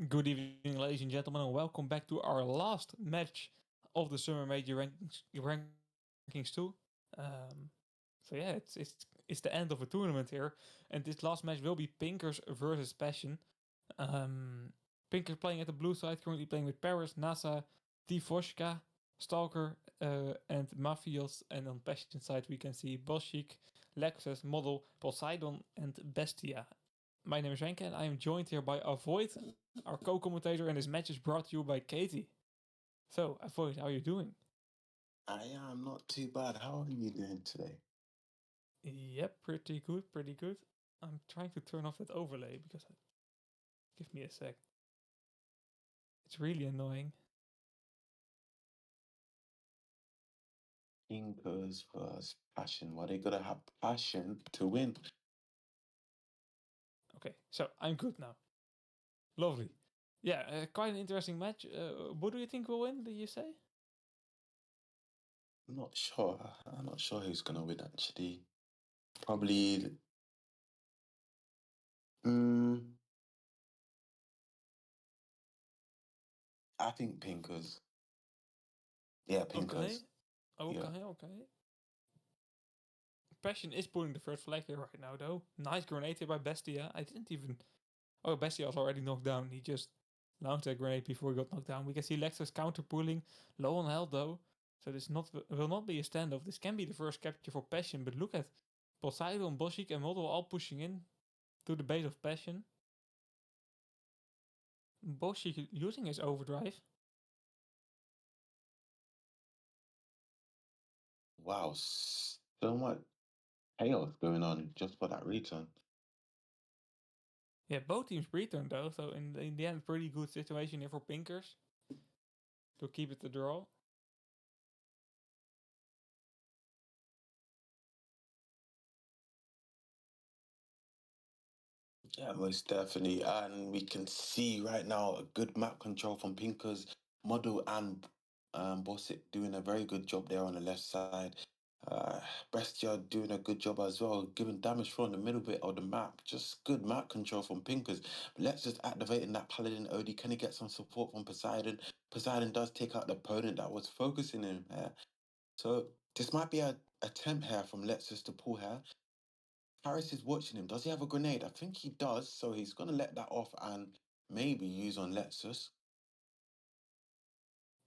Good evening, ladies and gentlemen, and welcome back to our last match of the Summer Major rankings 2. So yeah, it's the end of a tournament here, and this last match will be Pinkers versus Passion. Pinkers playing at the blue side, currently playing with Paris, NASA, Tivoshka, Stalker, and Mafios, and on Passion side we can see Boschik, Lexus, Model, Poseidon, and Bestia. My name is Renke, and I am joined here by Avoid, our co-commentator, and this match is brought to you by Katie. So, Avoid, how are you doing? I am not too bad. How are you doing today? Yep, pretty good, pretty good. I'm trying to turn off that overlay because give me a sec. It's really annoying. Pinkers versus passion. Well, they gotta have passion to win. Okay, so I'm good now. Lovely. Yeah, quite an interesting match. What do you think will win? Did you say? I'm not sure. I'm not sure who's gonna win actually. Probably. Mm, I think Pinkers. Yeah, Pinkers. Okay, Yeah. okay. Passion is pulling the first flag here right now, though. Nice grenade here by Bestia. I didn't even. Oh, Bestia was already knocked down. He just launched a grenade before he got knocked down. We can see Lexus counter pulling, low on health though. So this will not be a standoff. This can be the first capture for Passion, but look at Poseidon, Boschik, and Model all pushing in to the base of Passion. Boschik using his overdrive. Wow. So much chaos going on just for that return. Yeah, both teams return though, so in the end, pretty good situation here for Pinkers to keep it a draw. Yeah, most definitely. And we can see right now a good map control from Pinkers, Model and Bossit doing a very good job there on the left side. Bestia doing a good job as well, giving damage from the middle bit of the map. Just good map control from Pinkers. But let's just activating that Paladin OD. Can he get some support from Poseidon? Poseidon does take out the opponent that was focusing him here. So this might be a attempt here from Lexus to pull here. Harris is watching him. Does he have a grenade? I think he does. So he's going to let that off and maybe use on Lexus.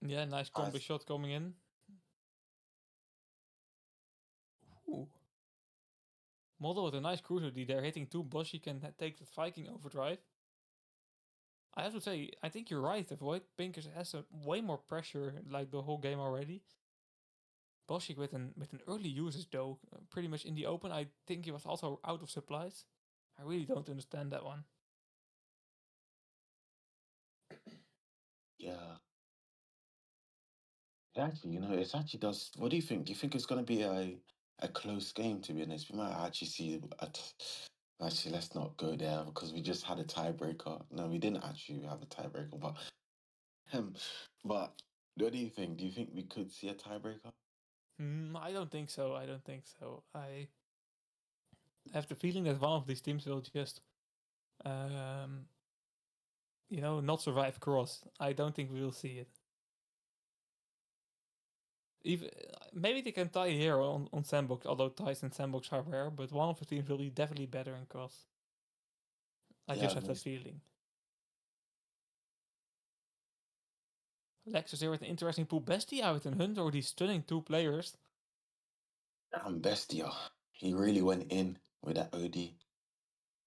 Yeah, nice combo As shot coming in. Ooh. Model with a nice cruiser D there, hitting two Boschik can take that Viking overdrive. I have to say, I think you're right. Avoid Pinkers has a way more pressure like the whole game already. Boschik with an early usage though, pretty much in the open. I think he was also out of supplies. I really don't understand that one. yeah, actually, it's actually does. What do you think? Do you think it's going to be a close game? To be honest, we might actually see. Actually, let's not go there because we just had a tiebreaker. No, we didn't actually have a tiebreaker, um, but what do you think? Do you think we could see a tiebreaker? I don't think so. I don't think so. I have the feeling that one of these teams will just, um, not survive cross. I don't think we will see it. Even maybe they can tie here on sandbox, although ties in sandbox are rare. But one of the teams will be definitely better in cross. I just Yeah, have that feeling. Lexus here with an interesting pool. Bestia with an Hunt already stunning two players. damn Bestia. He really went in with that OD.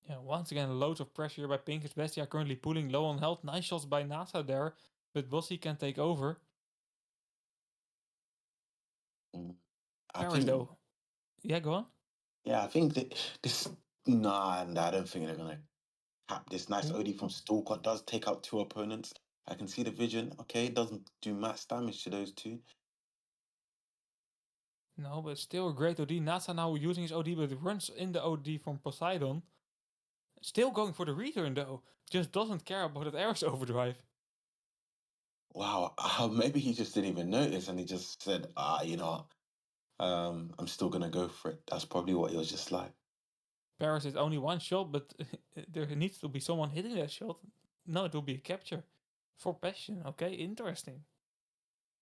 Yeah, once again, loads of pressure by Pinkers. Bestia currently pulling low on health. Nice shots by NASA there, but Bossy can take over. Mm. I Paris think though. Yeah, go on. Yeah, I think that this. Nah, I don't think they're gonna cap this. Nice OD Ooh. from Stalker does take out two opponents. I can see the vision. Okay, it doesn't do max damage to those two. No, but still a great OD. NASA now using his OD, but runs in the OD from Poseidon. Still going for the return though. Just doesn't care about that Ares overdrive. Wow, maybe he just didn't even notice, and he just said, I'm still gonna go for it. That's probably what he was just like. Paris is only one shot, but there needs to be someone hitting that shot. No, it will be a capture for Passion. Okay, interesting.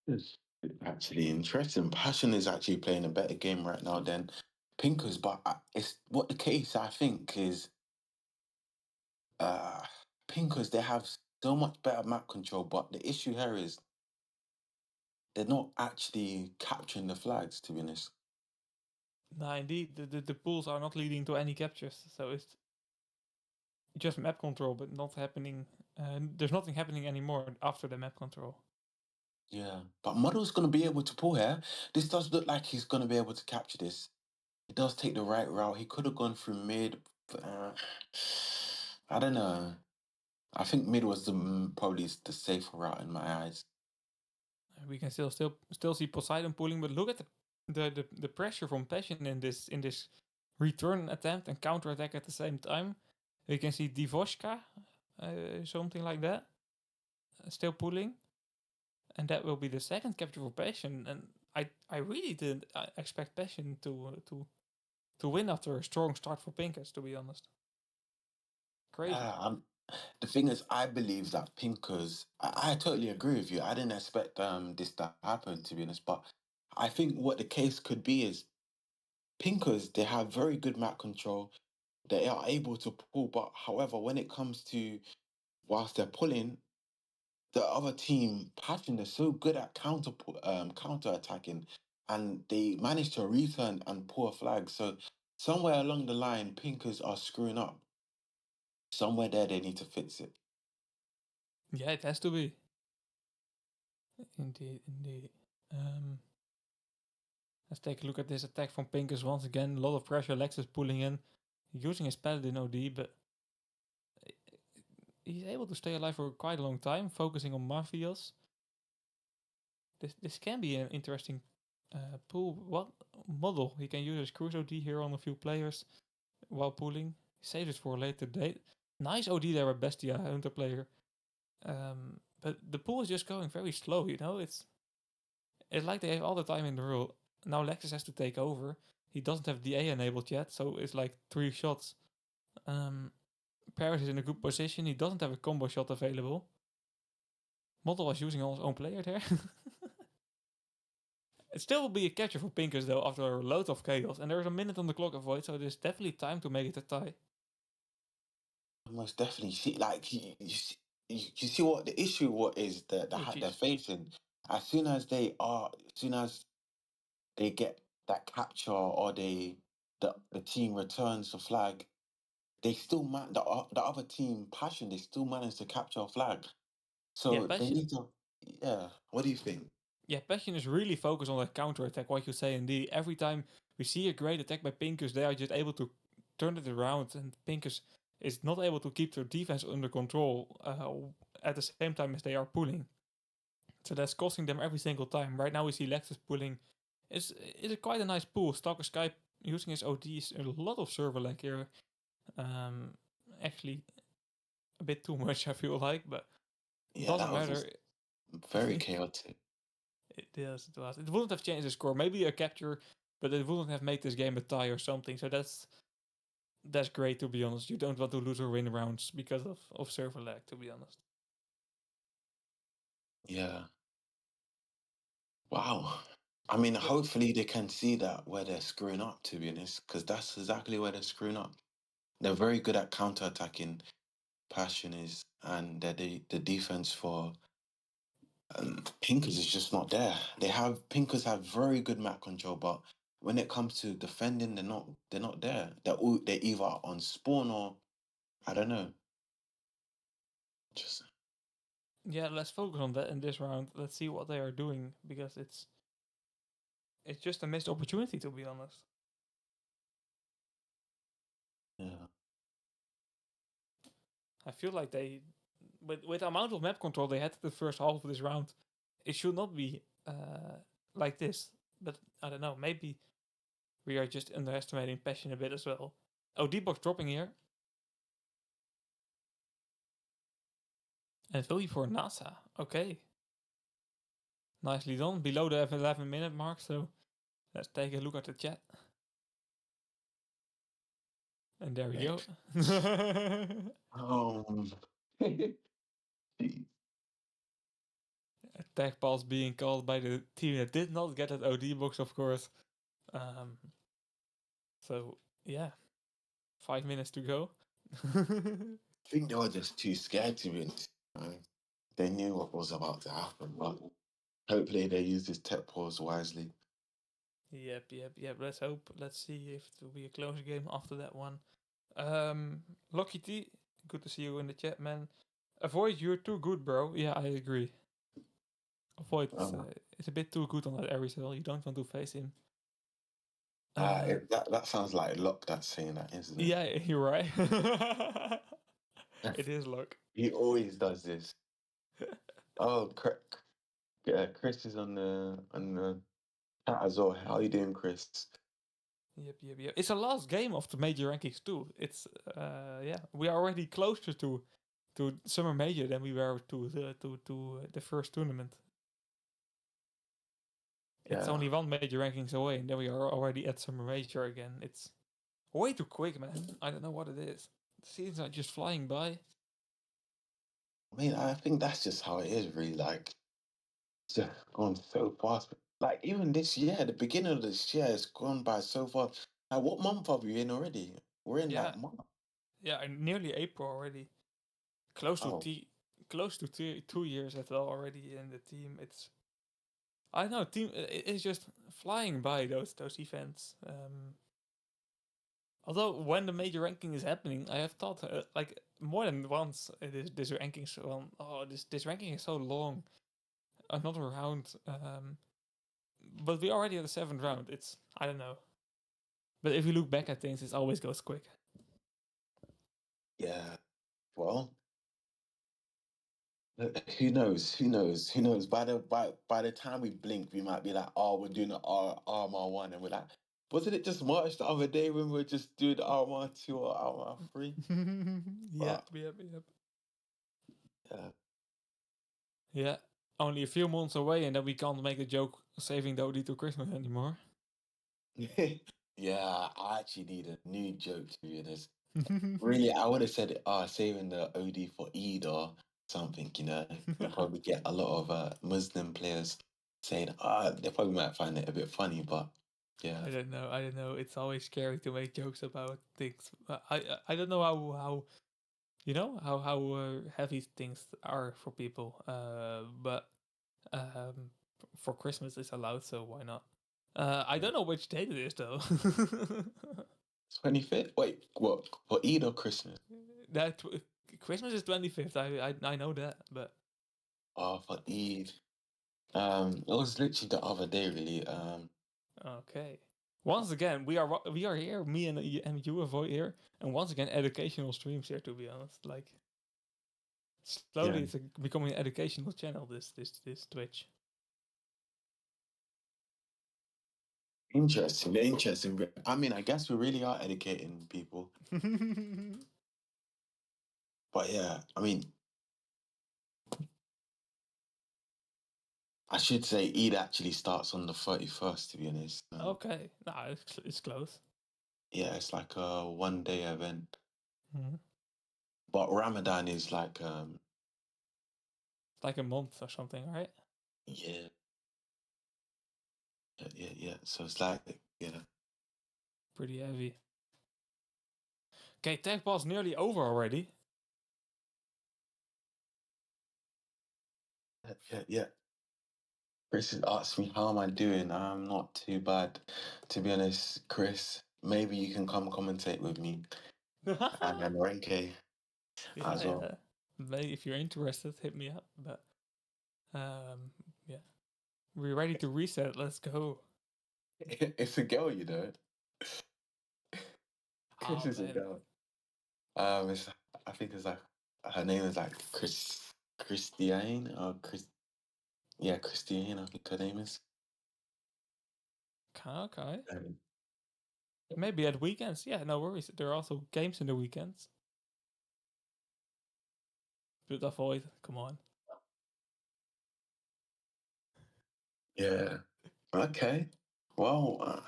It's actually interesting. Passion is actually playing a better game right now than Pinkers, but it's what the case I think is uh Pinkers, they have so much better map control, but the issue here is they're not actually capturing the flags, to be honest. Nah, indeed, the pools are not leading to any captures, so it's just map control, but not happening. There's nothing happening anymore after the map control. Yeah. But Muddle's gonna be able to pull here. This does look like he's gonna be able to capture this. He does take the right route. He could have gone through mid. I don't know. I think mid was probably the safer route in my eyes. We can still see Poseidon pulling, but look at the pressure from Passion in this return attempt and counter attack at the same time. You can see Divoshka, something like that, still pulling, and that will be the second capture for Passion. And I really didn't expect Passion to win after a strong start for Pinkers. To be honest, crazy. Yeah, the thing is, I believe that Pinkers. I totally agree with you. I didn't expect this to happen, to be honest. But I think what the case could be is Pinkers. They have very good map control. They are able to pull, but however, when it comes to whilst they're pulling, the other team, Passion, they're so good at counter attacking, and they manage to return and pull a flag. So somewhere along the line, Pinkers are screwing up. Somewhere there, they need to fix it. Yeah, it has to be. Indeed, indeed. Um, let's take a look at this attack from Pinkers once again. A lot of pressure. Lex is pulling in, using his Paladin OD, but he's able to stay alive for quite a long time, focusing on Mafias. This can be an interesting pool. What model? He can use his Cruise OD here on a few players while pulling. Save it for a later date. Nice OD there by Bestia, Hunter player. But the pool is just going very slow, you know? It's like they have all the time in the world. Now Lexus has to take over. He doesn't have DA enabled yet, so it's like 3 shots. Paris is in a good position. He doesn't have a combo shot available. Model was using his own player there. It still will be a catcher for Pinkers though after a load of chaos, and there's a minute on the clock avoid, so there's definitely time to make it a tie. Most definitely. See, like you see what the issue what is Oh they're jeez. facing. As soon as they get that capture or the team returns the flag, they still the other team Passion. They still manage to capture a flag. Yeah, So they Passion. need to. Yeah. What do you think? Yeah, Passion is really focused on that counter attack. What you say indeed. Every time we see a great attack by Pinkers, they are just able to turn it around, and Pinkers is not able to keep their defense under control at the same time as they are pulling. So that's costing them every single time. Right now we see Lexus pulling. It's quite a nice pull. Stalker Sky using his ODs, a lot of server lag here. Um, Actually, a bit too much, I feel like, but Yeah, doesn't that was matter. just very chaotic. It was. It wouldn't have changed the score. Maybe a capture, but it wouldn't have made this game a tie or something. So that's great, to be honest. You don't want to lose or win rounds because of server lag, to be honest. Yeah. Wow. I mean, But hopefully they can see that where they're screwing up, to be honest, because that's exactly where they're screwing up. They're very good at counter-attacking, Passion is, and the defense for Pinkers is just not there. Pinkers have very good map control, but when it comes to defending, they're not there. They're either on spawn or I don't know. Just yeah, let's focus on that in this round. Let's see what they are doing because it's just a missed opportunity, to be honest. yeah. I feel like with the amount of map control they had the first half of this round, it should not be like this. But I don't know. Maybe we are just underestimating Passion a bit as well. Oh, D-Box dropping here. And Philly for NASA. Okay. Nicely done. Below the 11-minute mark. So let's take a look at the chat. And there we go. Um, Tech balls being called by the team that did not get that OD box, of course. So yeah, 5 minutes to go. I think they were just too scared to be honest. They knew what was about to happen, but hopefully they use this tech pause wisely. Yep. Let's hope. Let's see if it will be a close game after that one. Lucky T, good to see you in the chat, man. Avoid, you're too good, bro. Yeah, I agree. Avoid, Uh, it's a bit too good on that Arizal. You don't want to face him. Uh, that sounds like luck that's saying that, isn't it? yeah, you're right. It is luck. He always does this. Oh, Chris is on the chat as well. How you doing, Chris? Yep. It's the last game of the major rankings too. It's yeah, we are already closer to summer major than we were to the first tournament. It's Yeah. only one major rankings away, and then we are already at summer major again. It's way too quick, man. I don't know what it is. The seasons are just flying by. I mean, I think that's just how it is, really. Like, it's just gone so fast. Like, even this year, the beginning of this year, it's gone by so fast. Like, what month are we in already? We're in like Yeah, March. yeah, and nearly April already. Close to Oh, close to 2 years as well already in the team. It's I don't know team. It's just flying by those events. Although when the major ranking is happening, I have thought like more than once this ranking is this ranking is so long. Another round, but we already at the seventh round. It's I don't know, but if you look back at things, it always goes quick. yeah. Well, who knows? Who knows? Who knows? By the time we blink, we might be like, oh, we're doing the RMR1, and we're like, wasn't it just March the other day when we were just doing the RMR2 or RMR3? But Yep. yeah. Yeah, only a few months away, and then we can't make the joke saving the OD to Christmas anymore. Yeah, I actually need a new joke to be honest. Really, I would have said, saving the OD for Eid or something, you know. You'll probably get a lot of Muslim players saying, they probably might find it a bit funny, but yeah. I don't know. It's always scary to make jokes about things. I don't know how heavy things are for people. But for Christmas it's allowed, so why not? I don't know which date it is though. 25th? Wait, what? For Eid or Christmas? that Christmas is 25th. I know that, but Oh, for Eid. It was literally the other day, really. okay. Once again, we are here. Me and you avoid here, and once again, educational streams here. To be honest, like Yeah. slowly, it's becoming an educational channel. This Twitch. Interesting, interesting. I mean, I guess we really are educating people. But yeah, I mean, I should say Eid actually starts on the 31st, to be honest. Okay, nah, it's close. Yeah, it's like a 1 day event. Mhm. But Ramadan is like, It's like a month or something, right? yeah, yeah. So it's like, yeah. Pretty heavy. Okay, tech ball's nearly over already. Yeah. Chris has asked me how am I doing. I'm not too bad, to be honest, Chris. Maybe you can come commentate with me and yeah, Renke as well. yeah. Maybe if you're interested, hit me up. But yeah, we're ready to reset. Let's go. It's a girl, you know. Chris Oh is a man, girl. It's, I think it's like her name is like Christiane or Christiane. I think her name is. okay. Um, Maybe at weekends. Yeah, no worries. There are also games in the weekends. But avoid. Come on. yeah. Okay. Well,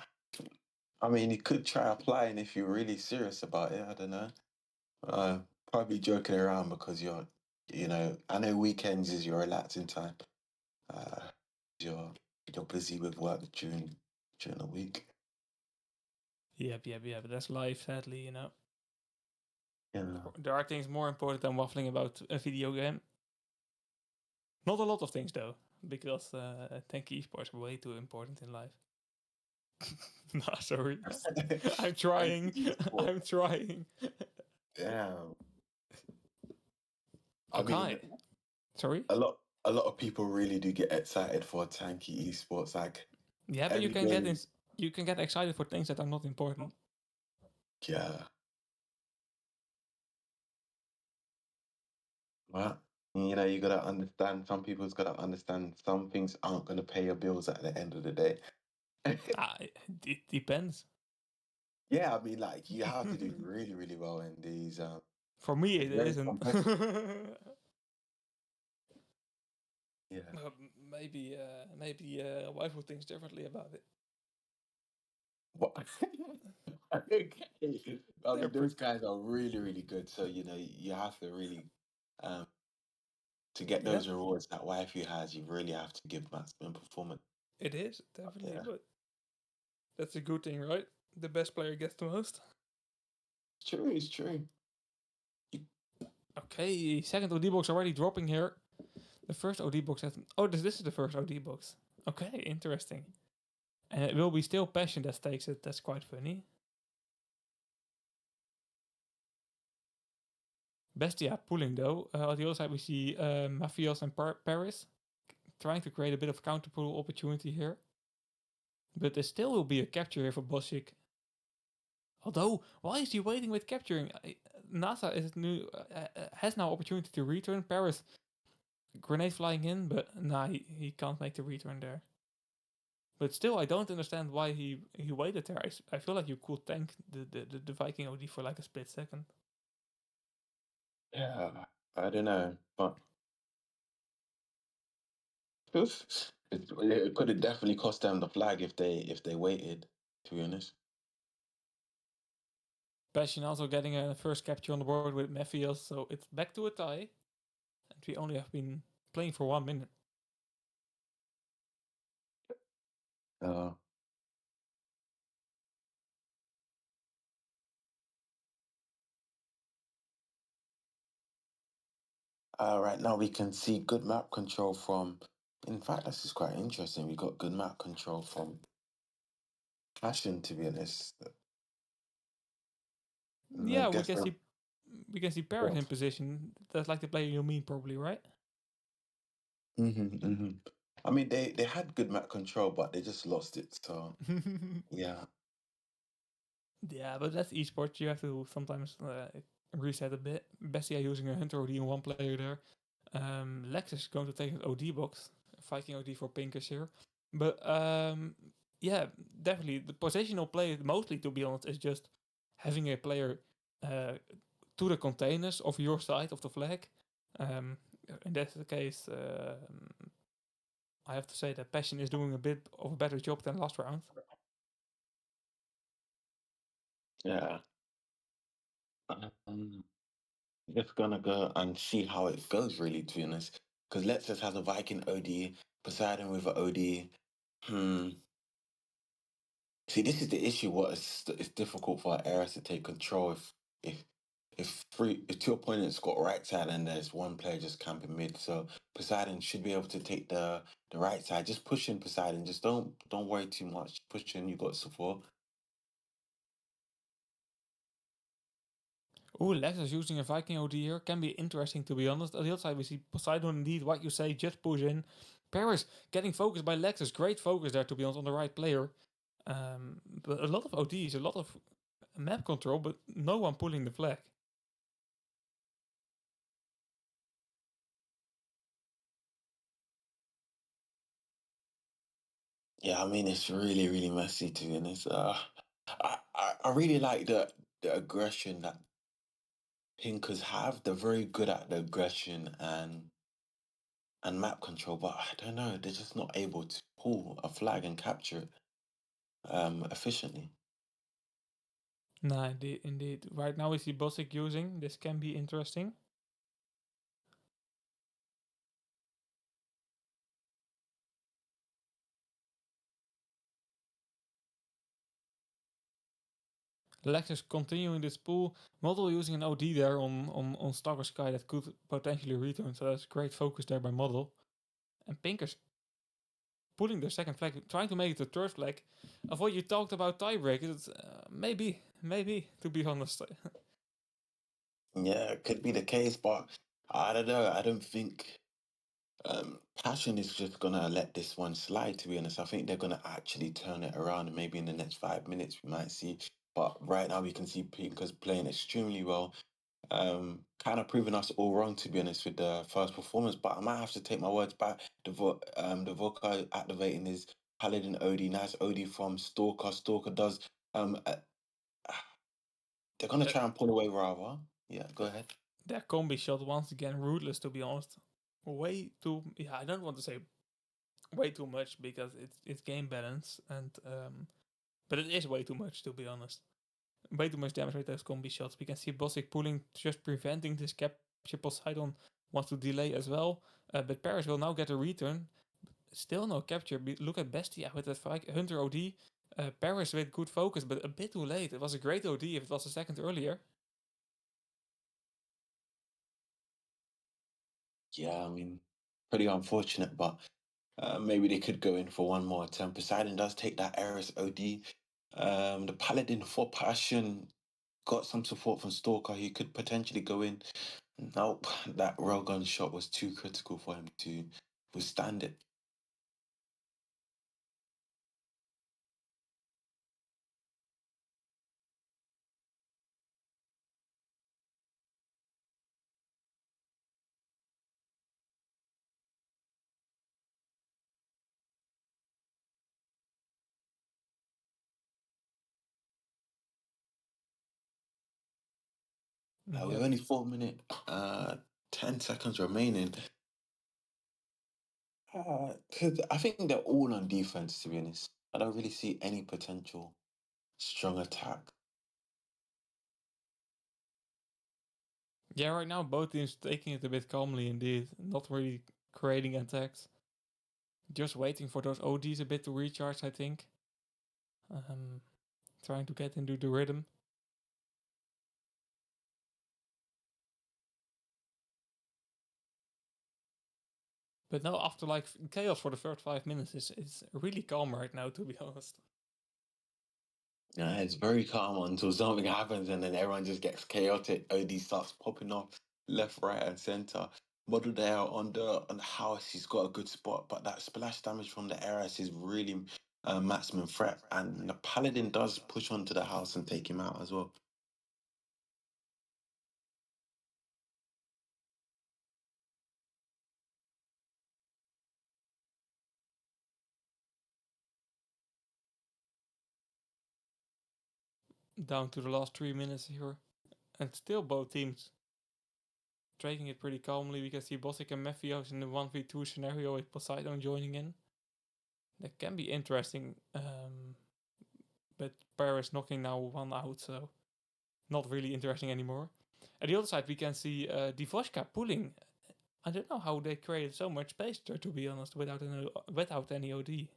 I mean, you could try applying if you're really serious about it. I don't know. Probably joking around because you're You know, I know weekends is your relaxing time. Uh, you're you're busy with work during the week. Yep. That's life, sadly, you know. Yeah. There are things more important than waffling about a video game. Not a lot of things though, because tanky esports are way too important in life. No, sorry. I'm Thank trying. you, sport. I'm trying. Yeah. I mean, Okay. Sorry. a lot of people really do get excited for tanky esports. Like Yeah, but every game, you can get excited for things that are not important. yeah. Well, you know, you gotta understand. Some people's gotta understand. Some things aren't gonna pay your bills at the end of the day. It depends. Yeah, I mean, like you have to do really, really well in these. For me, It's it very isn't. competitive. Yeah. Maybe wife would think differently about it. What? Okay. I They're mean, those pretty. guys are really, really good. So, you know, you have to really, um, to get Yeah, those rewards that wifey has, you really have to give maximum performance. it is definitely, Yeah, but that's a good thing, right? The best player gets the most. it's true. It's true. You- Okay, second OD box already dropping here. The first OD box has. Oh, this is the first OD box. Okay, interesting. And it will be still Passion that takes it. That's quite funny. Bestia pulling though. On the other side, we see Mafios and Paris trying to create a bit of counter pull opportunity here. But there still will be a capture here for Bosik. Although, why is he waiting with capturing? NASA has now opportunity to return. Paris grenade flying in, but nah, he can't make the return there. But still, I don't understand why he waited there. I feel like you could tank the Viking OD for like a split second. Yeah, I don't know, but it could have definitely cost them the flag if they waited. To be honest. Passion also getting a first capture on the board with Mephios, so it's back to a tie. And we only have been playing for 1 minute. Uh, right now we can see good map control from. In fact, this is quite interesting. We got good map control from Passion. To be honest, and I Yeah, guess we can see Paris in position. That's like the player you mean, probably, right? hmm. I mean, they had good map control, but they just lost it. So yeah, Yeah, but that's esports. You have to sometimes reset a bit. Bestia using a Hunter OD in one player there. Lex is going to take an OD box. Viking OD for Pinkers here. But yeah, definitely. The positional play, mostly to be honest, is just having a player uh, to the containers of your side of the flag. Um, in that case, I have to say that Passion is doing a bit of a better job than last round. yeah. Um, just gonna go and see how it goes. Really, to be honest, because Let's just has a Viking OD, Poseidon with an OD. Hmm. See, this is the issue. What is it's difficult for Eris to take control if if two opponents got right side and there's one player just camping mid. So Poseidon should be able to take the right side. Just push in Poseidon. Just don't worry too much. Push in. You got support. Oh, Lex is using a Viking OD here. Can be interesting to be honest. On the other side, we see Poseidon indeed, what you say, just push in. Paris getting focused by Lexus. Great focus there to be honest on the right player. But a lot of ODs, a lot of map control, but no one pulling the flag. Yeah, I mean it's really really messy to be honest. I really like the aggression that Pinkers have. They're very good at the aggression and map control, but I don't know. They're just not able to pull a flag and capture it efficiently. Nah, indeed. Right now we see Bosick using. This can be interesting. Lexus continuing this pull. Model using an OD there on Stalker Sky that could potentially return. So that's great focus there by Model. And Pinkers pulling their second flag, trying to make it the third flag. Of what you talked about tiebreakers, maybe, to be honest. Yeah, it could be the case, but I don't know. I don't think Passion is just gonna let this one slide, to be honest. I think they're gonna actually turn it around, and maybe in the next 5 minutes we might see. But right now we can see Pinkers playing extremely well. Kind of proving us all wrong, to be honest, with the first performance. But I might have to take my words back. The Vodka activating his Paladin OD, nice OD from Stalker. Stalker does. They're gonna That, try and pull away rather. Yeah, go that, ahead. that combi shot once again ruthless, to be honest. Way too, yeah, I don't want to say way too much because it's game balance and but it is way too much, to be honest. Way too much damage with those combi shots. We can see Bosick pulling, just preventing this capture. Poseidon wants to delay as well, but Paris will now get a return. Still no capture. Look at Bestia with that Hunter OD. Paris with good focus, but a bit too late. It was a great OD if it was a second earlier. Yeah, I mean, pretty unfortunate, but maybe they could go in for one more attempt. Poseidon does take that Eris OD. The Paladin for Passion got some support from Stalker. He could potentially go in. Nope, that railgun shot was too critical for him to withstand it. With Yep. only 4 minutes, 10 seconds remaining. 'Cause I think they're all on defense, to be honest. I don't really see any potential strong attack. Yeah, right now both teams taking it a bit calmly indeed. Not really creating attacks. Just waiting for those ODs a bit to recharge, I think. Trying to get into the rhythm. But no, after like chaos for the first 5 minutes, it's really calm right now, to be honest. Yeah, it's very calm until something happens and then everyone just gets chaotic. OD starts popping off left, right, and center. Model there on the house, he's got a good spot, but that splash damage from the Eris is really maximum threat. And the Paladin does push onto the house and take him out as well. Down to the last 3 minutes here. And still both teams taking it pretty calmly. We can see Bosick and Mephios in the 1v2 scenario with Poseidon joining in. That can be interesting. But Paris knocking now one out, so not really interesting anymore. At the other side, we can see Divoshka pulling. I don't know how they created so much space there, to be honest, without any OD.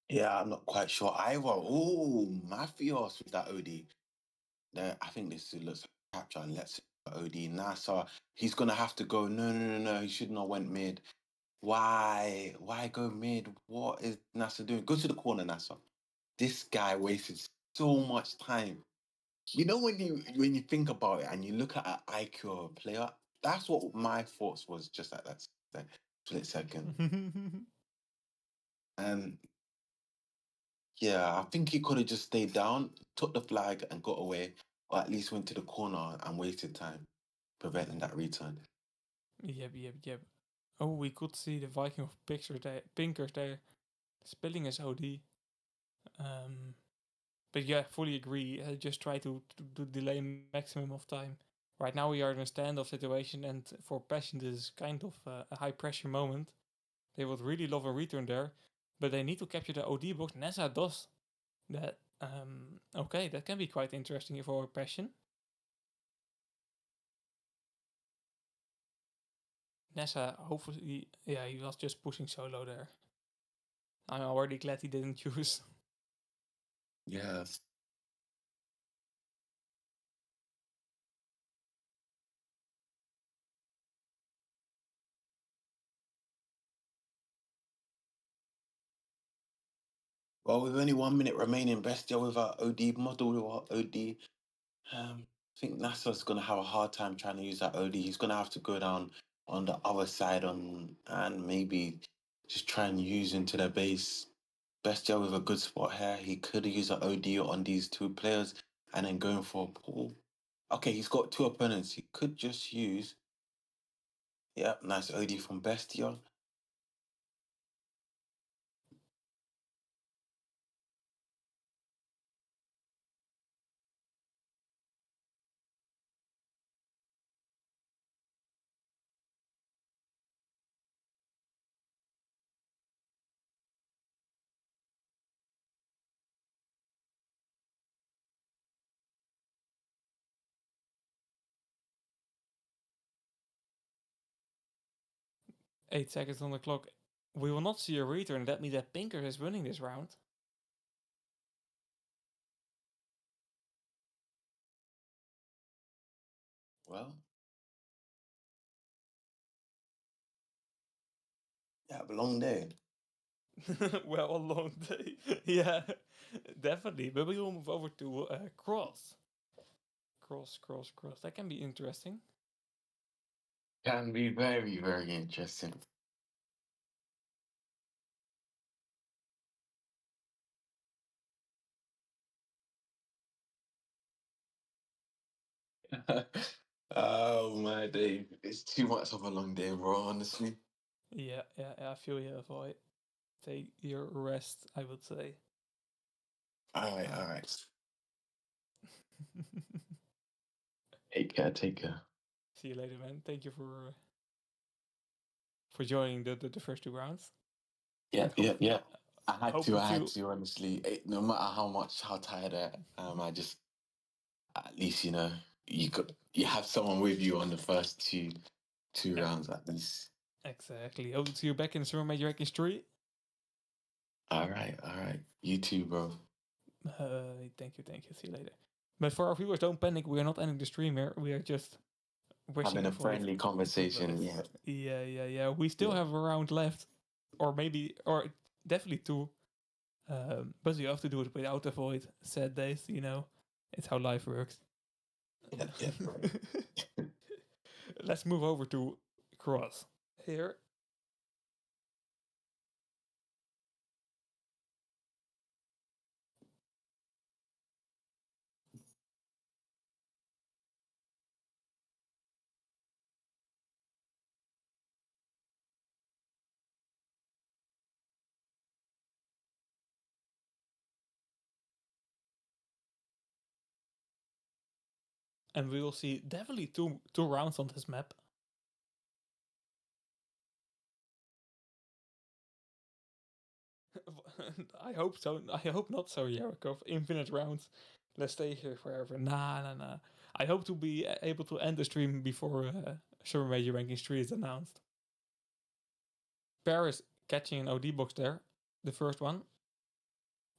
Yeah, I'm not quite sure either. Oh, Mafios with that OD. There, I think this looks like capture and let's OD. NASA, he's gonna have to go. No, no, no, no. He shouldn't have went mid. Why? Why go mid? What is NASA doing? Go to the corner, NASA. This guy wasted so much time. You know when you think about it and you look at an IQ of a player, that's what my thoughts was just at that split second. And yeah, I think he could have just stayed down, took the flag and got away, or at least went to the corner and wasted time, preventing that return. Yep. Oh, we could see the Viking of Pinkers there spilling his OD. But yeah, fully agree. Just try to delay maximum of time. Right now we are in a standoff situation, and for Passion this is kind of a high pressure moment. They would really love a return there, but they need to capture the OD box. Nessa does that. Okay, that can be quite interesting for Passion. Nessa, hopefully, yeah, he was just pushing solo there. I'm already glad he didn't choose. Yes. Well, with only 1 minute remaining, Bestia with our OD model, with our OD. I think NASA's gonna have a hard time trying to use that OD. He's gonna have to go down on the other side on and maybe just try and use into their base. Bestia with a good spot here. He could use an OD on these two players and then going for a pull. Okay, he's got two opponents. He could just use. Yep, nice OD from Bestia. 8 seconds on the clock. We will not see a return. That means that Pinker is winning this round. Well, yeah, a long day. Well, a long day. Yeah, definitely. But we will move over to Cross. Cross. That can be interesting. Can be very, very interesting. Oh my day. It's too much of a long day, bro, honestly. Yeah. I feel you, Avoid. Take your rest, I would say. Alright, Um, alright. Take care, take care. See you later, man. Thank you for joining the first two rounds. Yeah, And yeah, yeah. hope to I see had you. to, honestly. No matter how tired I am, I just, at least, you have someone with you on the first two E- rounds at least. Exactly. Hope to see you back in the Summer Major Rankings 3. Alright. You too, bro. Thank you. See you later. But for our viewers, don't panic. We are not ending the stream here. We are just wishing Having a Avoid friendly the conversation, best. yeah. Yeah. We still Yeah. have a round left, or definitely two. But you have to do it without Avoid. Sad days, It's how life works. Yeah. Let's move over to Cross here. And we will see definitely two rounds on this map. I hope so. I hope not so, Yarkov. Infinite rounds. Let's stay here forever. Nah. I hope to be able to end the stream before Summer Major Rankings 3 is announced. Paris catching an OD box there, the first one.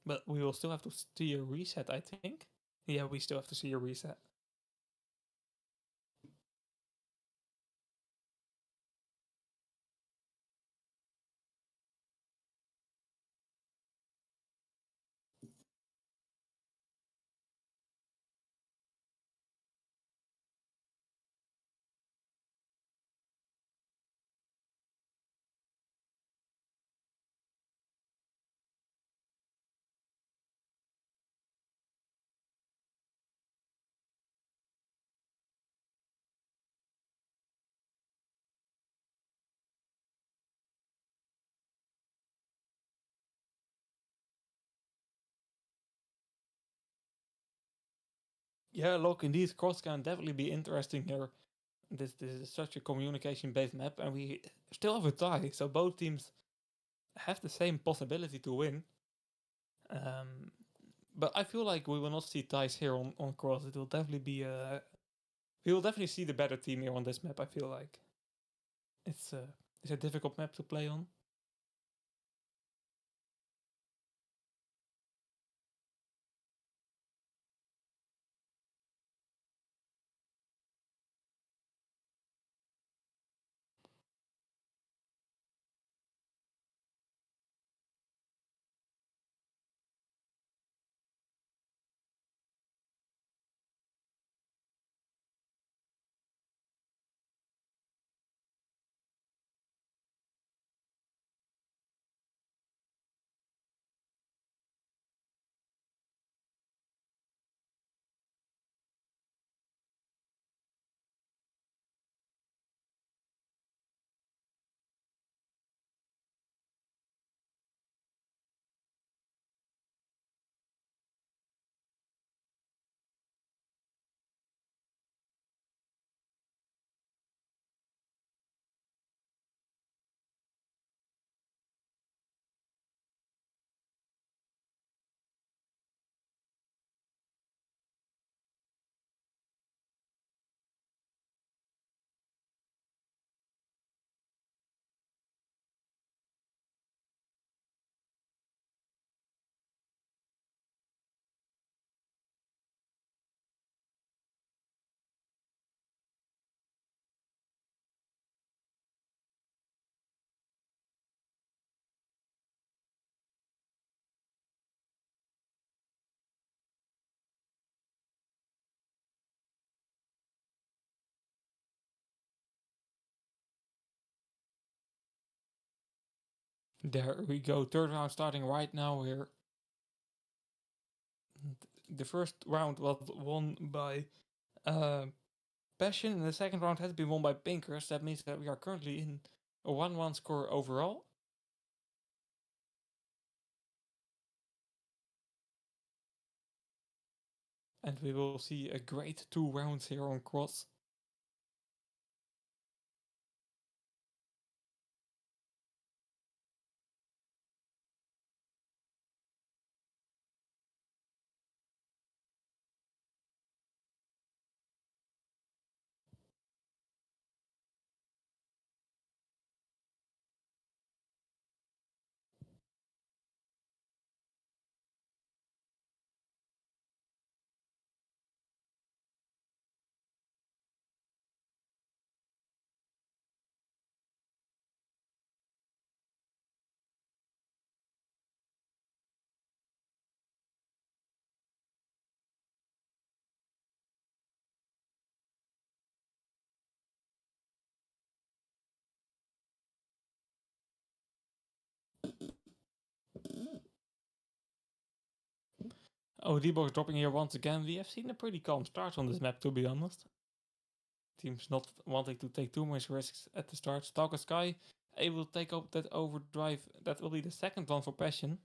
But we will still have to see a reset, I think. Yeah, we still have to see a reset. Yeah, look, indeed, Cross can definitely be interesting here. This is such a communication-based map, and we still have a tie, so both teams have the same possibility to win. But I feel like we will not see ties here on Cross. It will definitely be we will definitely see the better team here on this map. I feel like it's a difficult map to play on. There we go. Third round starting right now here. The first round was won by Passion, and the second round has been won by Pinkers. That means that we are currently in a 1-1 score overall. And we will see a great 2 rounds here on Cross. Oh, D-Box dropping here once again. We have seen a pretty calm start on this map, to be honest. Teams not wanting to take too much risks at the start. Stalker Sky able to take up that overdrive. That will be the second one for Passion.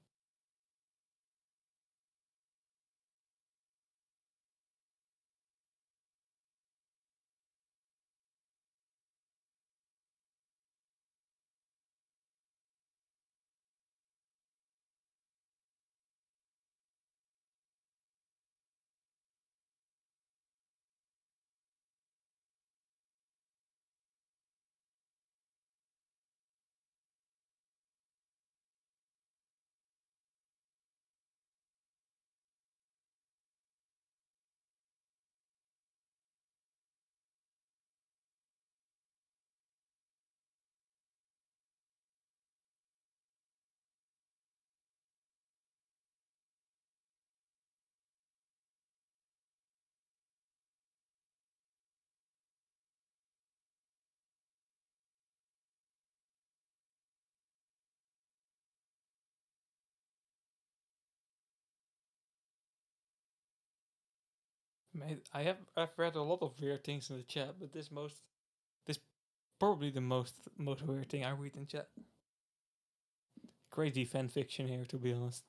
Mate, I've read a lot of weird things in the chat, but this probably the most weird thing I read in chat. Crazy fan fiction here, to be honest.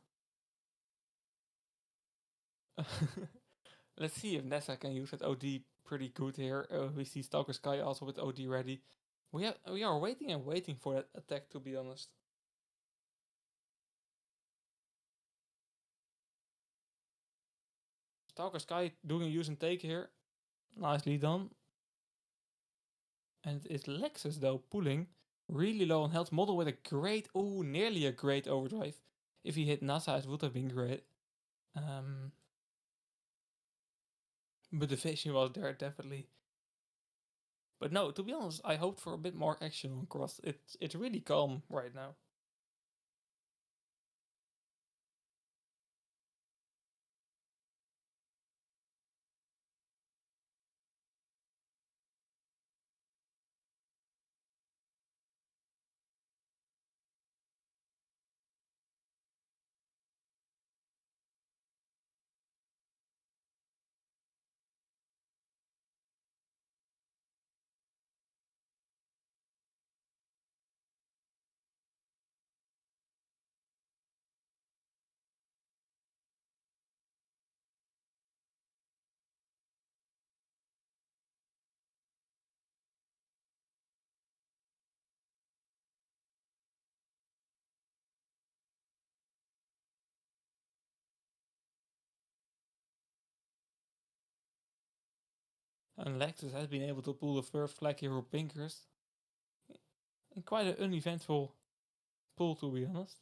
Let's see if Nessa can use that OD pretty good here. We see Stalker Sky also with OD ready. We are waiting and waiting for that attack, to be honest. Stalker Sky doing a use and take here. Nicely done. And it's Lexus though pulling really low on health. Model with a great, nearly a great overdrive. If he hit NASA, it would have been great. But the vision was there definitely. But no, to be honest, I hoped for a bit more action on Cross. It's really calm right now. And Lexus has been able to pull the first flag here for Pinkers. And quite an uneventful pull, to be honest.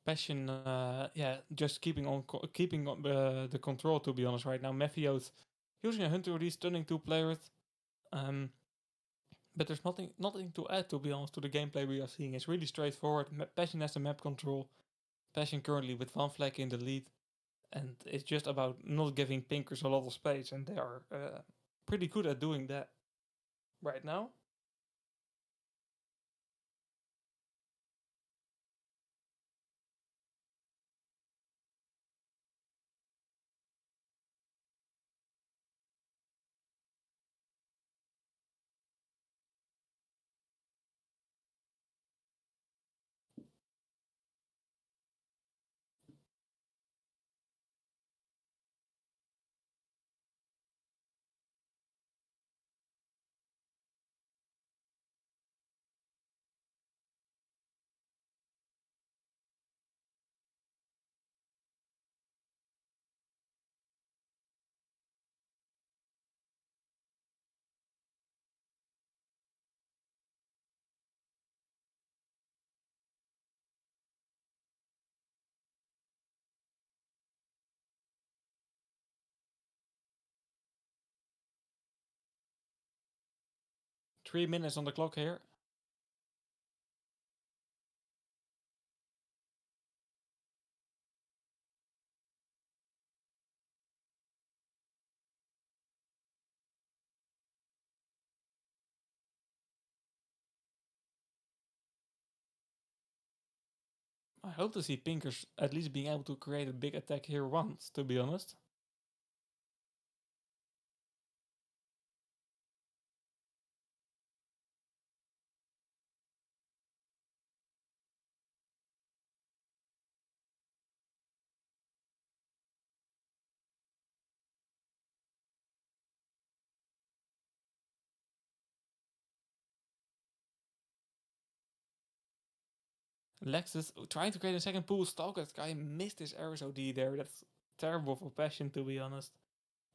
Passion, yeah, just keeping on the control. To be honest, right now, Mephios using a hunter release, stunning two players. Um, but there's nothing to add. To be honest, to the gameplay we are seeing, it's really straightforward. Passion has the map control. Passion currently with one flag in the lead, and it's just about not giving Pinkers a lot of space, and they are pretty good at doing that right now. 3 minutes on the clock here. I hope to see Pinkers at least being able to create a big attack here once, to be honest. Lex is trying to create a second pool. Stalker guy missed his arrows OD there. That's terrible for Passion, to be honest.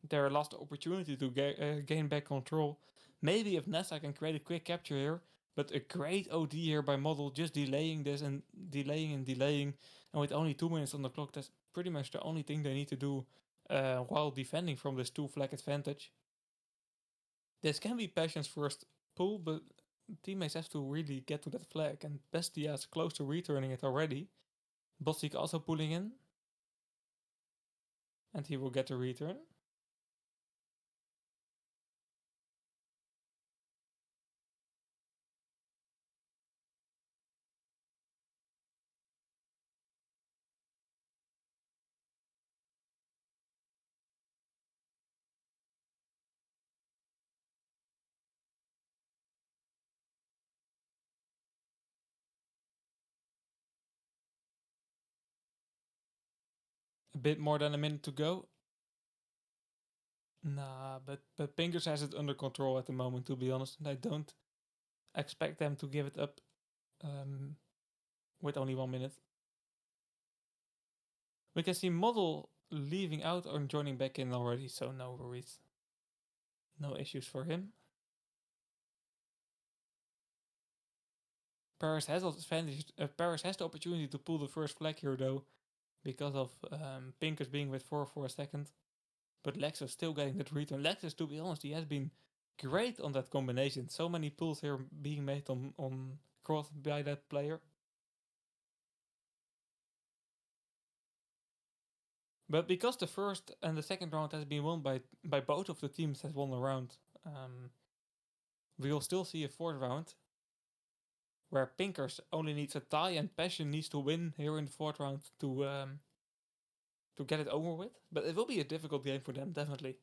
They lost the opportunity to gain back control. Maybe if Nessa can create a quick capture here, but a great OD here by Model, just delaying this and delaying and delaying. And with only 2 minutes on the clock, that's pretty much the only thing they need to do while defending from this 2 flag advantage. This can be Passion's first pull, but teammates have to really get to that flag, and Bestia is close to returning it already. Bossik also pulling in, and he will get the return. A bit more than a minute to go. Nah, but Pinkers has it under control at the moment, to be honest. And I don't expect them to give it up with only 1 minute. We can see Model leaving out or joining back in already, so no worries. No issues for him. Paris has Paris has the opportunity to pull the first flag here though, because of Pinkers being with 4 for a second. But Lexus still getting that return. Lexus, to be honest, he has been great on that combination. So many pulls here being made on cross by that player. But because the first and the second round has been won by both of the teams has won a round, we will still see a fourth round where Pinkers only needs a tie and Passion needs to win here in the fourth round to get it over with. But it will be a difficult game for them, definitely.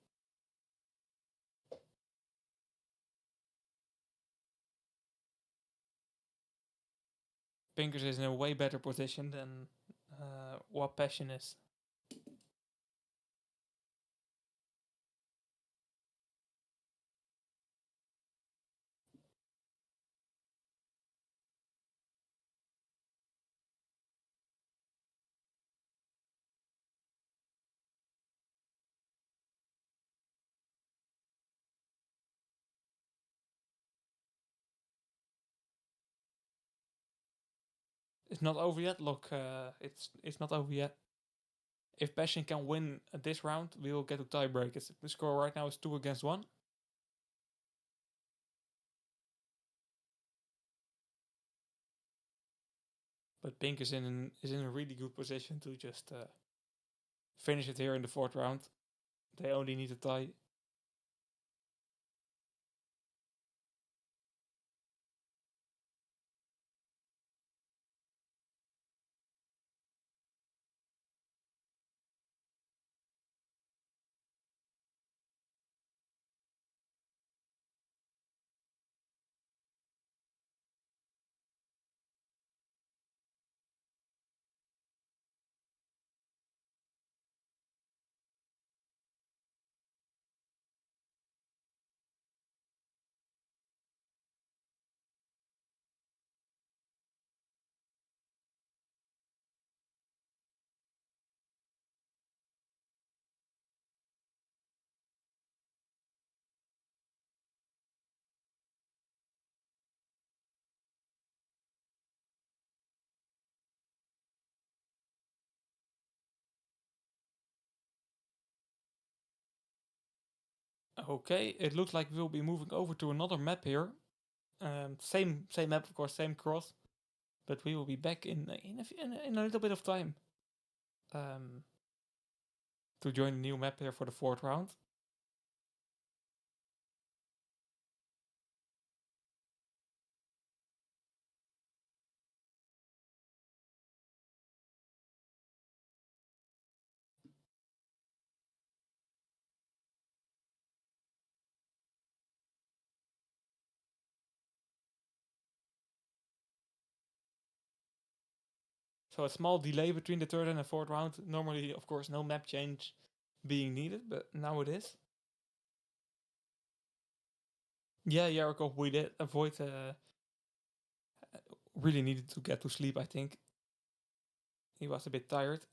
Pinkers is in a way better position than what Passion is. It's not over yet. Look, it's not over yet. If Passion can win this round, we will get to tiebreak. The score right now is 2-1. But Pink is in a really good position to just finish it here in the fourth round. They only need a tie. Okay, it looks like we'll be moving over to another map here. Same map, of course, same cross, but we will be back in a little bit of time to join the new map here for the fourth round. So a small delay between the third and the fourth round. Normally, of course, no map change being needed, but now it is. Yeah, Jericho, we did avoid. Really needed to get to sleep. I think he was a bit tired.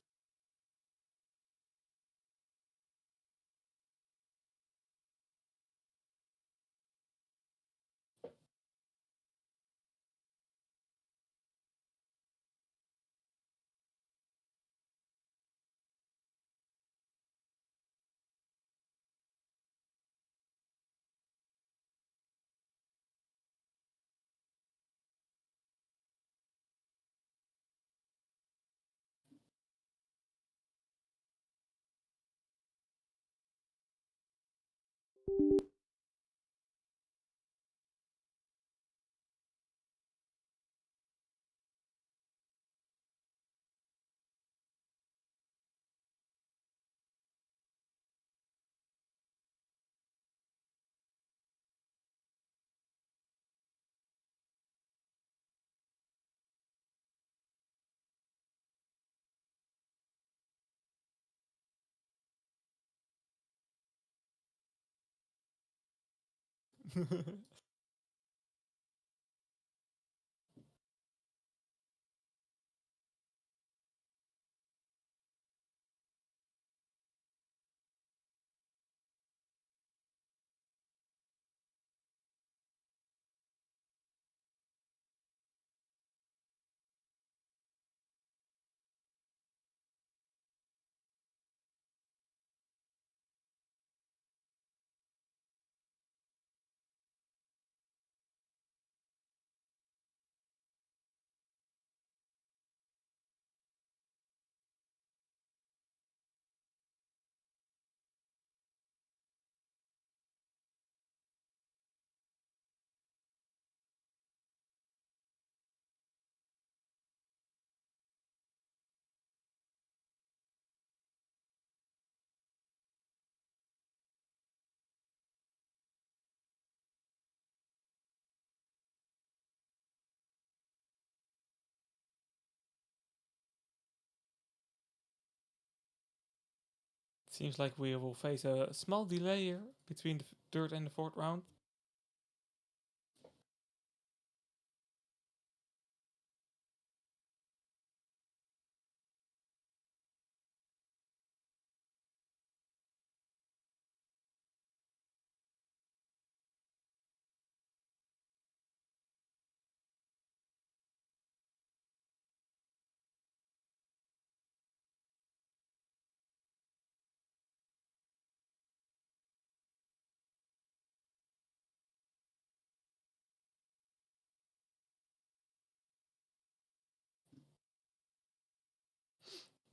Seems like we will face a small delay here between the third and the fourth round.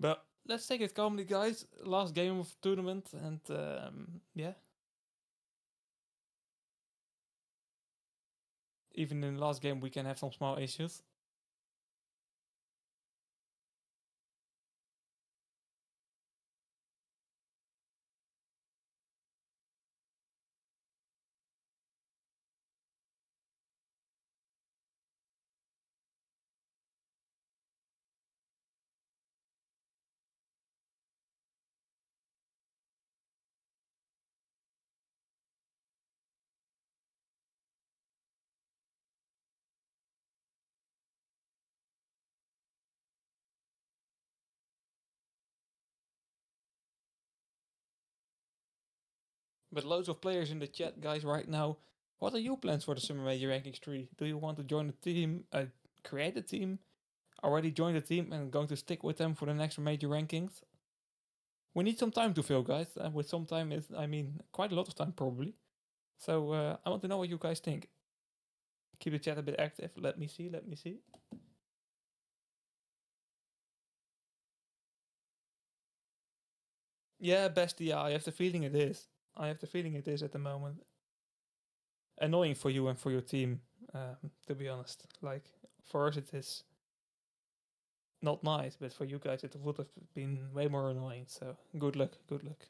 But let's take it calmly, guys. Last game of tournament, and yeah. Even in the last game, we can have some small issues. But loads of players in the chat, guys, right now. What are your plans for the Summer Major Rankings 3? Do you want to join the team, create a team, already joined the team and going to stick with them for the next Major Rankings? We need some time to fill, guys. And with some time, is I mean, quite a lot of time probably. So I want to know what you guys think. Keep the chat a bit active. Let me see, let me see. Yeah, bestie, I have the feeling it is. I have the feeling it is at the moment. Annoying for you and for your team, to be honest. Like, for us it is not nice, but for you guys it would have been way more annoying. So good luck, good luck.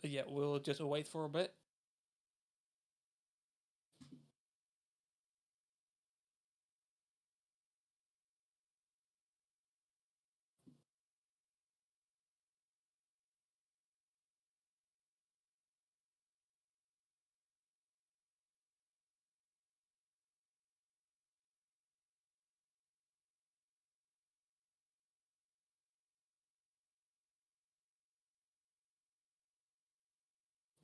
But yeah, we'll just wait for a bit.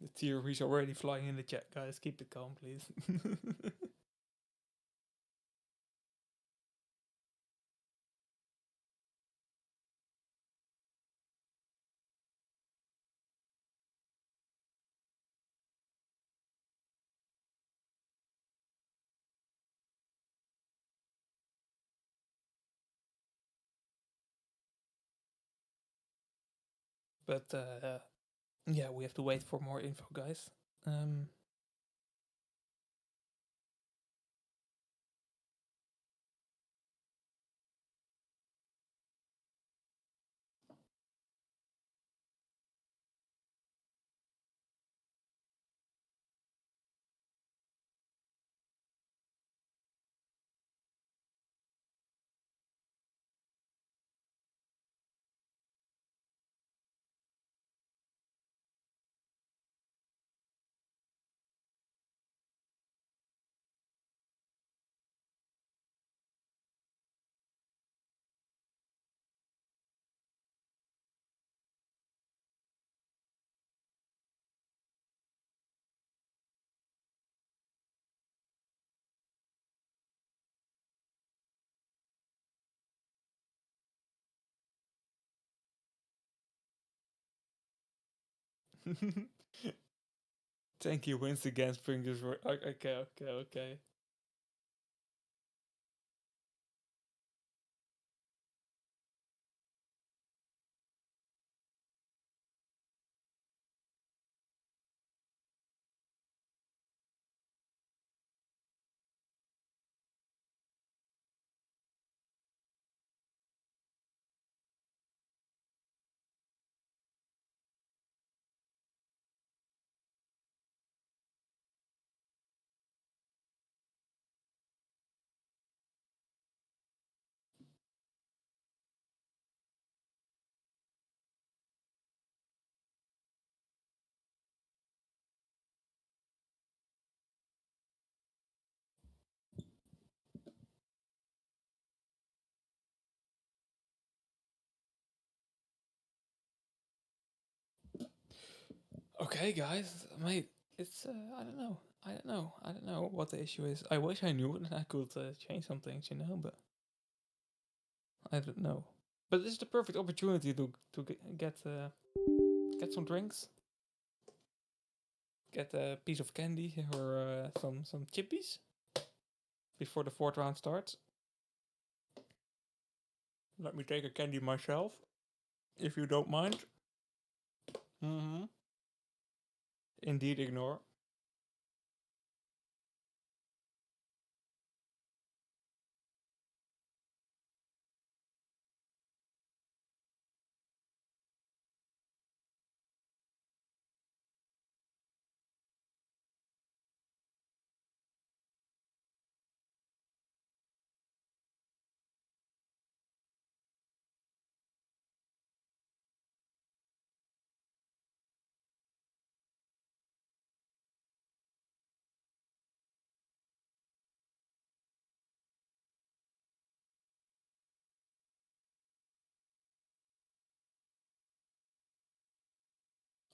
The theories already flying in the chat, guys. Keep it calm, please. But yeah, we have to wait for more info, guys. Thank you, wins against fingers. Okay, okay, okay. Okay, guys, mate, it's I don't know, I don't know, I don't know what the issue is. I wish I knew and I could change some things, but I don't know. But this is the perfect opportunity to get some drinks, get a piece of candy or some chippies before the fourth round starts. Let me take a candy myself, if you don't mind. Mm-hmm. Indeed, ignore.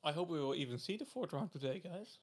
I hope we will even see the fourth round today, guys.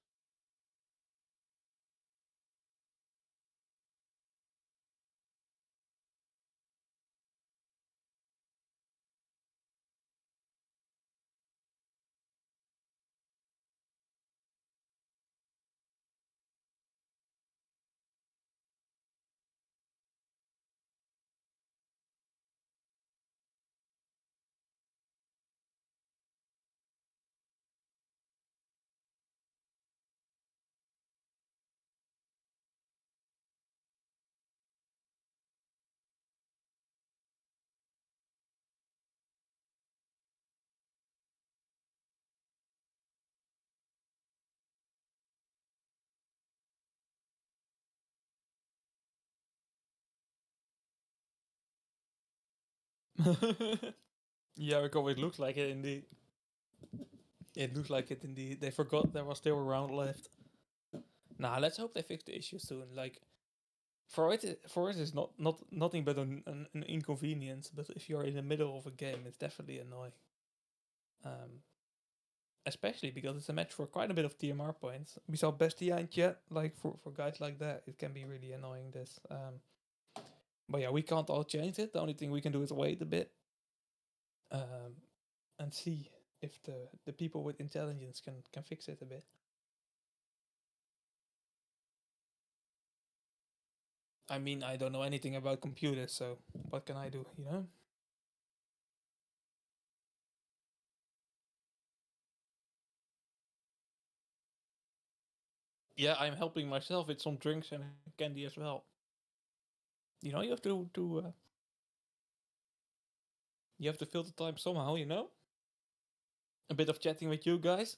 Yeah, it always looks like it indeed. It looks like it indeed. They forgot there was still a round left. Nah, let's hope they fix the issue soon. Like, for it is not nothing but an inconvenience. But if you're in the middle of a game, it's definitely annoying. Um, Especially because it's a match for quite a bit of TMR points. We saw Bestia and Jet, like for guys like that, it can be really annoying. This, but yeah, we can't all change it. The only thing we can do is wait a bit, um, and see if the people with intelligence can fix it a bit. I mean, I don't know anything about computers, so what can I do? You know? Yeah, I'm helping myself with some drinks and candy as well. You know, you have to fill the time somehow. You know, a bit of chatting with you guys.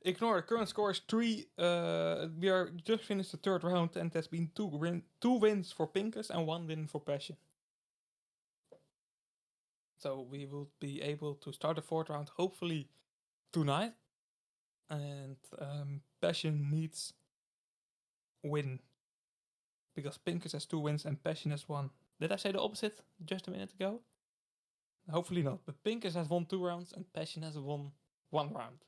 Ignore. Current score is 3. We are just finished the third round, and there's been two wins for Pinkers and 1 win for Passion. So we will be able to start the fourth round hopefully tonight. And Passion needs win because Pinkers has 2 wins and Passion has 1. Did I say the opposite just a minute ago? Hopefully not. But Pinkers has won 2 rounds and Passion has won 1 round.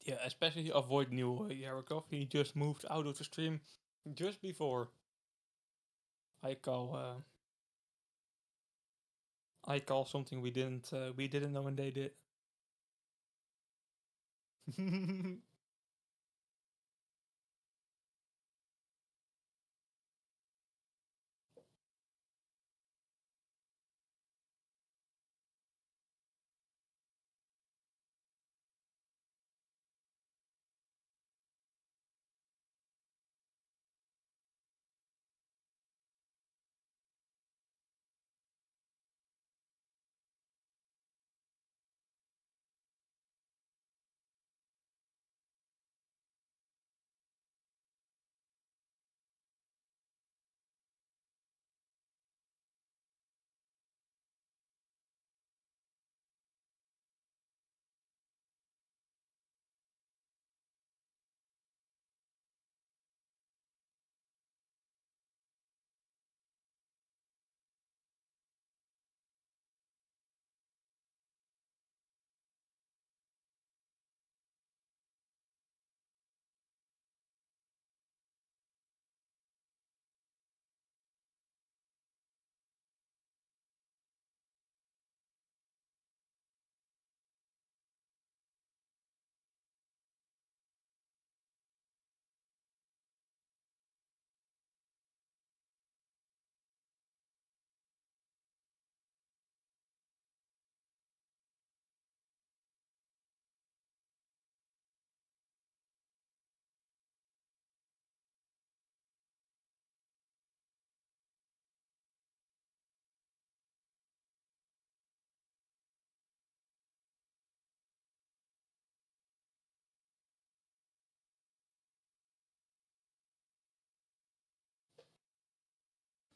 Yeah, especially avoid new Yarikov. He just moved out of the stream just before I call something we didn't know when they did.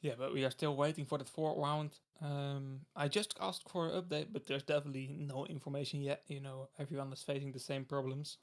Yeah, but we are still waiting for that fourth round. I just asked for an update, but there's definitely no information yet. You know, everyone is facing the same problems.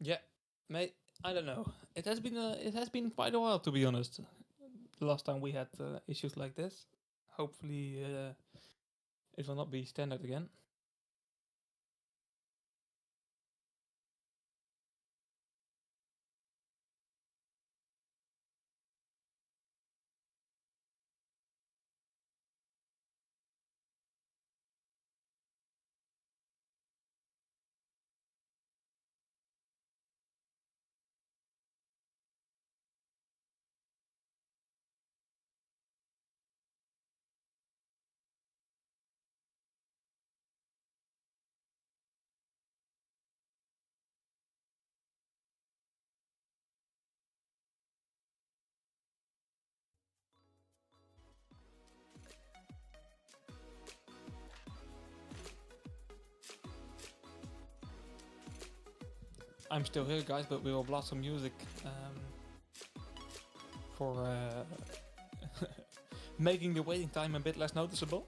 Yeah, mate. I don't know. It has been quite a while, to be honest. The last time we had issues like this. Hopefully, it will not be standard again. I'm still here, guys, but we will blast some music for making the waiting time a bit less noticeable.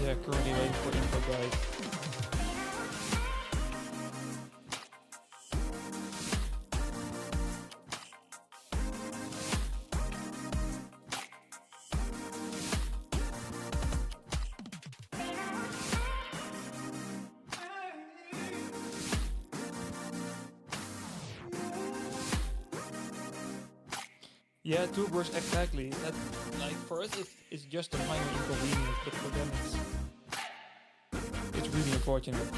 Yeah, currently waiting for info, guys. Yeah, two bursts exactly. That, like, for us it's just a minor inconvenience, but for them it's really unfortunate.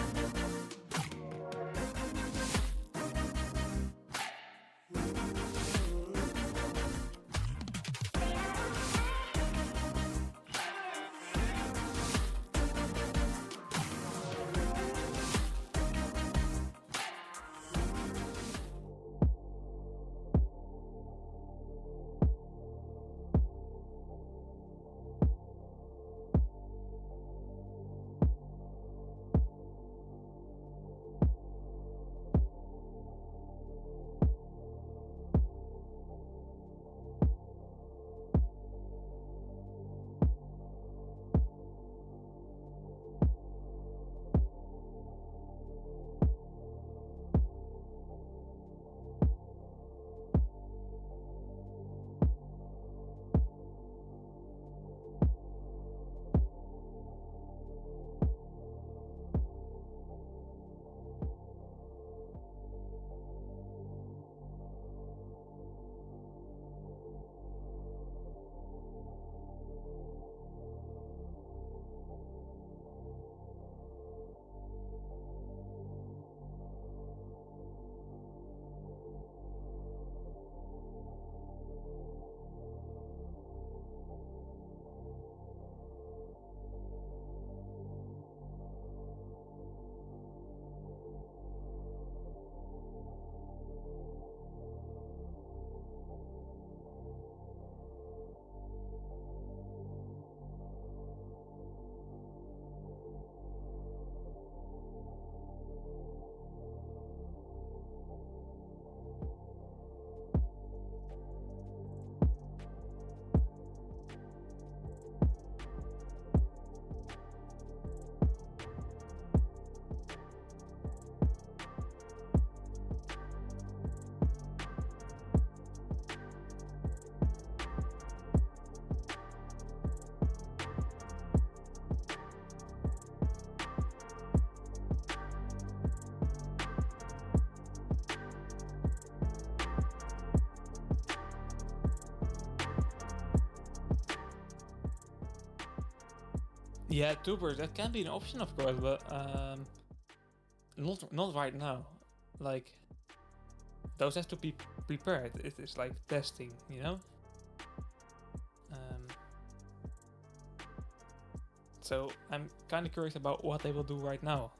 Yeah, two bursts, that can be an option of course, but not right now. Like, those have to be prepared. It is like testing, you know? Um, so I'm kind of curious about what they will do right now.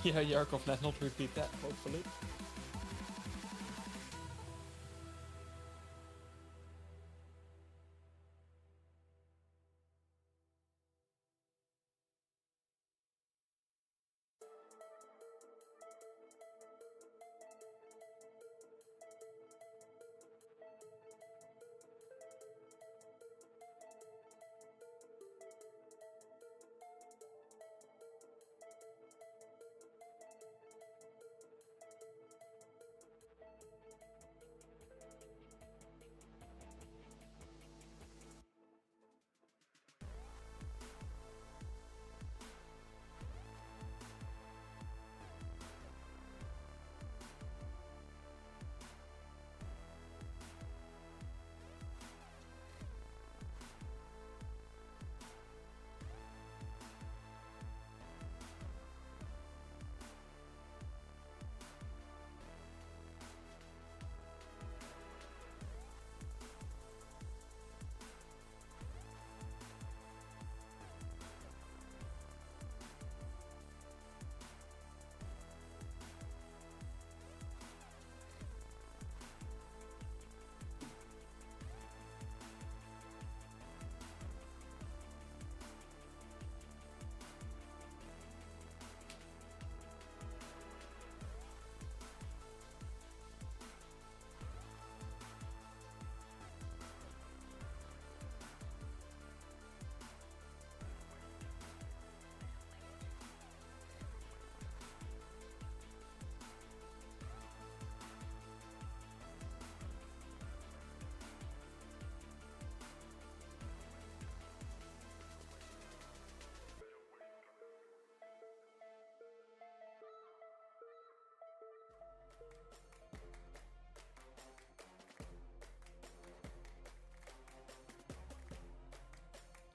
Yeah, Yarkov, let's not repeat that, hopefully.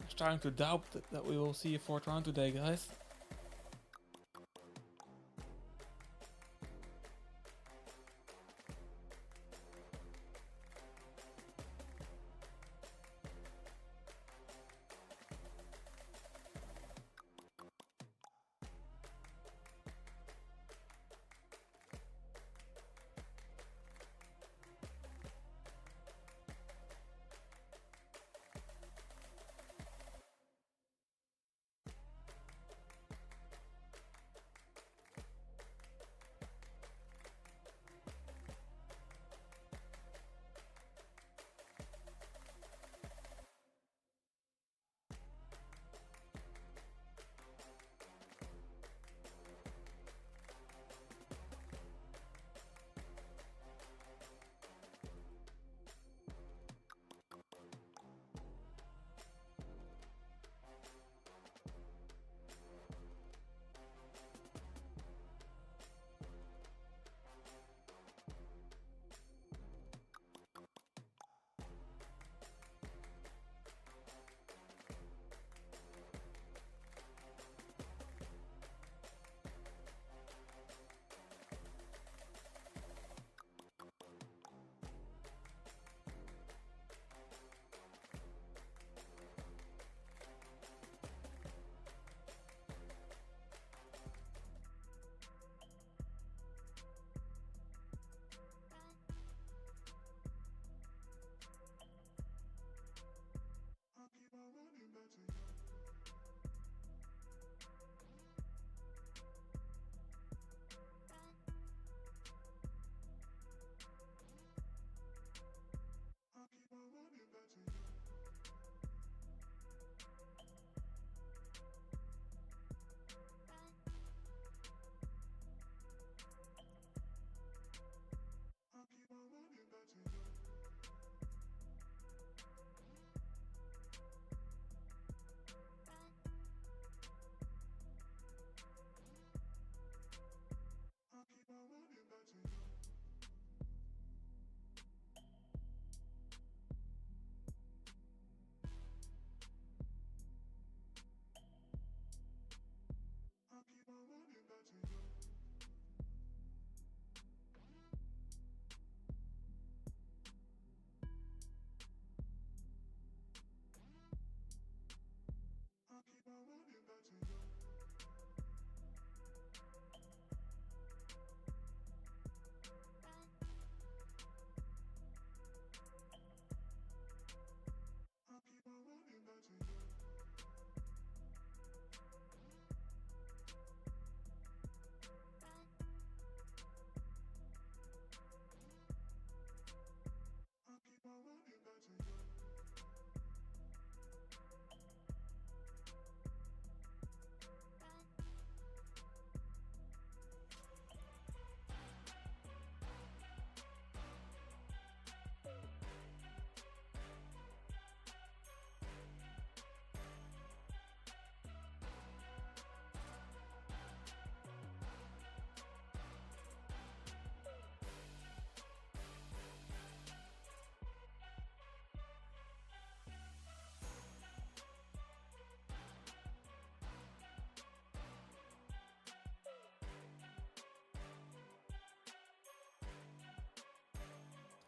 I'm starting to doubt that we will see a fourth round today, guys.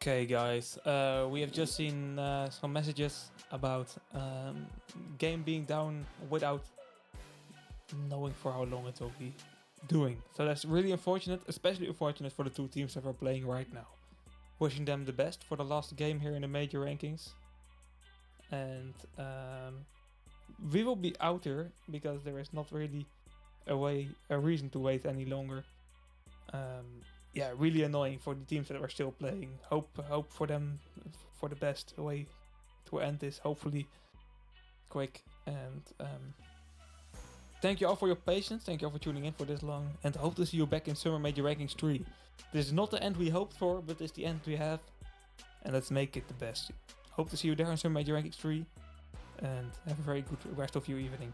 Okay, guys, we have just seen some messages about game being down without knowing for how long it will be doing. So that's really unfortunate, especially unfortunate for the two teams that are playing right now. Wishing them the best for the last game here in the major rankings. And we will be out here because there is not really a reason to wait any longer. Yeah, really annoying for the teams that are still playing. Hope for them for the best way to end this, hopefully quick. And thank you all for your patience. Thank you all for tuning in for this long, and hope to see you back in Summer Major Rankings 3. This is not the end we hoped for, but it's the end we have, and let's make it the best. Hope to see you there in Summer Major Rankings 3, and have a very good rest of your evening.